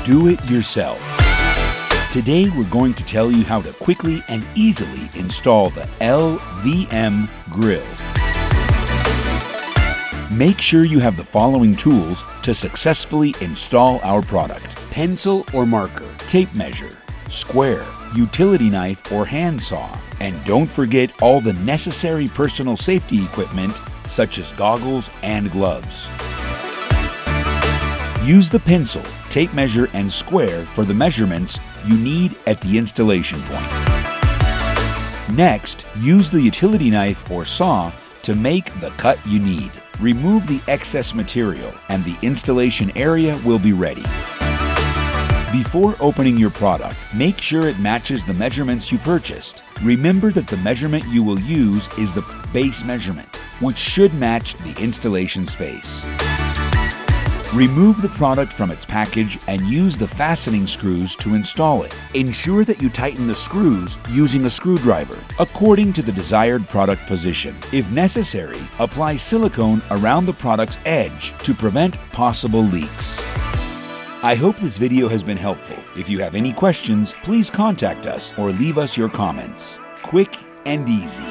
Do it yourself. Today we're going to tell you how to quickly and easily install the L-VM grill. Make sure you have the following tools to successfully install our product: pencil or marker, tape measure, square, utility knife or handsaw, and don't forget all the necessary personal safety equipment such as goggles and gloves. Use the pencil, tape measure, and square for the measurements you need at the installation point. Next, use the utility knife or saw to make the cut you need. Remove the excess material and the installation area will be ready. Before opening your product, make sure it matches the measurements you purchased. Remember that the measurement you will use is the base measurement, which should match the installation space. Remove the product from its package and use the fastening screws to install it. Ensure that you tighten the screws using a screwdriver according to the desired product position. If necessary, apply silicone around the product's edge to prevent possible leaks. I hope this video has been helpful. If you have any questions, please contact us or leave us your comments. Quick and easy.